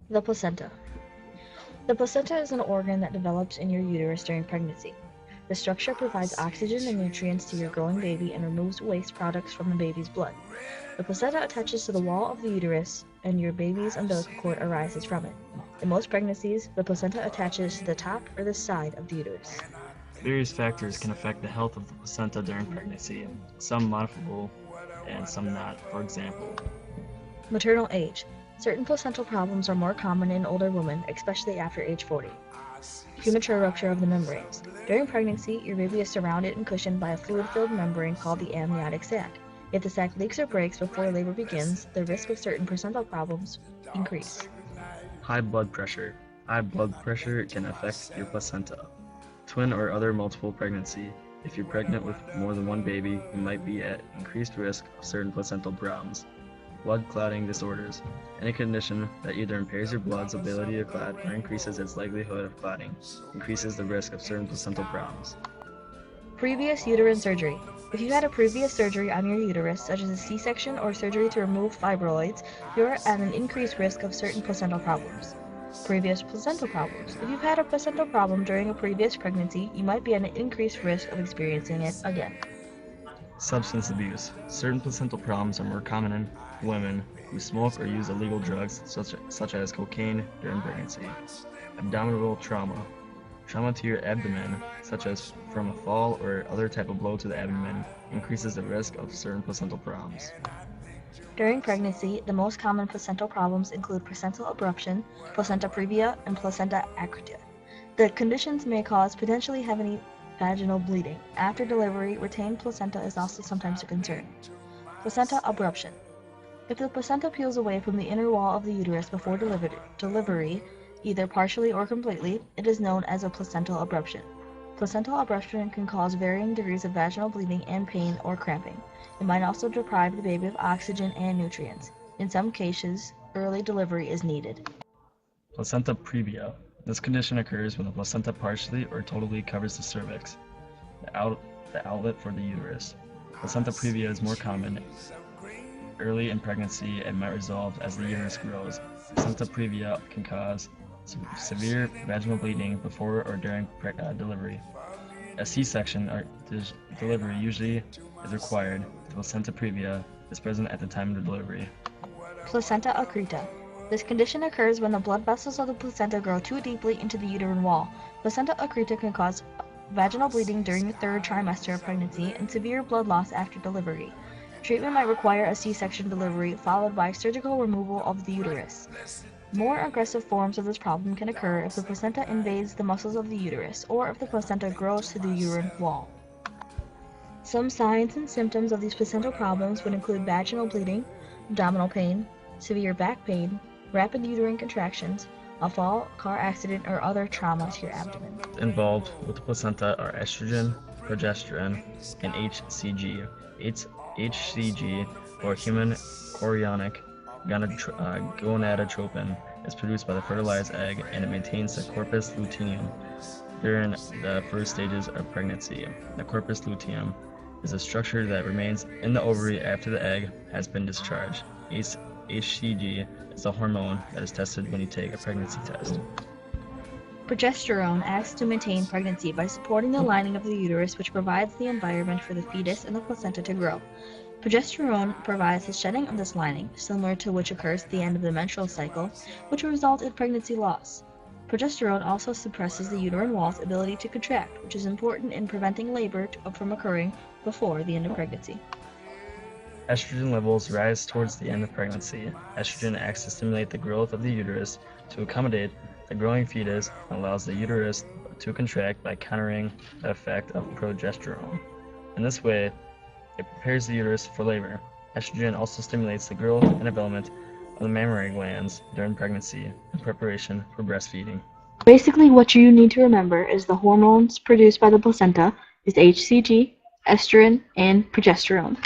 The placenta. The placenta is an organ that develops in your uterus during pregnancy. The structure provides oxygen and nutrients to your growing baby and removes waste products from the baby's blood. The placenta attaches to the wall of the uterus, and your baby's umbilical cord arises from it. In most pregnancies, the placenta attaches to the top or the side of the uterus. Various factors can affect the health of the placenta during pregnancy, some modifiable and some not. For example, Maternal age. Certain placental problems are more common in older women, especially after age 40. Premature rupture of the membranes. During pregnancy, your baby is surrounded and cushioned by a fluid-filled membrane called the amniotic sac. If the sac leaks or breaks before labor begins, the risk of certain placental problems increase. high blood pressure. High blood pressure can affect your placenta. Twin or other multiple pregnancy. If you're pregnant with more than one baby, you might be at increased risk of certain placental problems. Blood clotting disorders. Any condition that either impairs your blood's ability to clot or increases its likelihood of clotting increases the risk of certain placental problems. Previous uterine surgery. If you had a previous surgery on your uterus, such as a C-section or surgery to remove fibroids, you're at an increased risk of certain placental problems. Previous placental problems. If you've had a placental problem during a previous pregnancy, you might be at an increased risk of experiencing it again. Substance abuse. Certain placental problems are more common in women who smoke or use illegal drugs such as cocaine during pregnancy. Abdominal trauma. Trauma to your abdomen, such as from a fall or other type of blow to the abdomen, increases the risk of certain placental problems. During pregnancy, the most common placental problems include placental abruption, placenta previa, and placenta accreta. The conditions may cause potentially heavy vaginal bleeding. After delivery, retained placenta is also sometimes a concern. Placenta abruption. If the placenta peels away from the inner wall of the uterus before delivery, either partially or completely, it is known as a placental abruption. Placental abruption can cause varying degrees of vaginal bleeding and pain or cramping. It might also deprive the baby of oxygen and nutrients. In some cases, early delivery is needed. Placenta previa. This condition occurs when the placenta partially or totally covers the cervix, the outlet for the uterus. Placenta previa is more common early in pregnancy and might resolve as the uterus grows. Placenta previa can cause severe vaginal bleeding before or during delivery. A C-section or delivery usually is required if the placenta previa is present at the time of the delivery. Placenta accreta. This condition occurs when the blood vessels of the placenta grow too deeply into the uterine wall. Placenta accreta can cause vaginal bleeding during the third trimester of pregnancy and severe blood loss after delivery. Treatment might require a C-section delivery followed by surgical removal of the uterus. More aggressive forms of this problem can occur if the placenta invades the muscles of the uterus or if the placenta grows to the uterine wall. Some signs and symptoms of these placental problems would include vaginal bleeding, abdominal pain, severe back pain, rapid uterine contractions, a fall, car accident, or other trauma to your abdomen. Involved with the placenta are estrogen, progesterone, and HCG. HCG, or human chorionic gonadotropin, is produced by the fertilized egg and it maintains the corpus luteum during the first stages of pregnancy. The corpus luteum is a structure that remains in the ovary after the egg has been discharged. HCG is a hormone that is tested when you take a pregnancy test. Progesterone acts to maintain pregnancy by supporting the lining of the uterus, which provides the environment for the fetus and the placenta to grow. Progesterone provides the shedding of this lining, similar to which occurs at the end of the menstrual cycle, which will result in pregnancy loss. Progesterone also suppresses the uterine wall's ability to contract, which is important in preventing labor from occurring before the end of pregnancy. Estrogen levels rise towards the end of pregnancy. Estrogen acts to stimulate the growth of the uterus to accommodate the growing fetus and allows the uterus to contract by countering the effect of progesterone. In this way, it prepares the uterus for labor. Estrogen also stimulates the growth and development of the mammary glands during pregnancy in preparation for breastfeeding. Basically, what you need to remember is the hormones produced by the placenta is HCG, estrogen, and progesterone.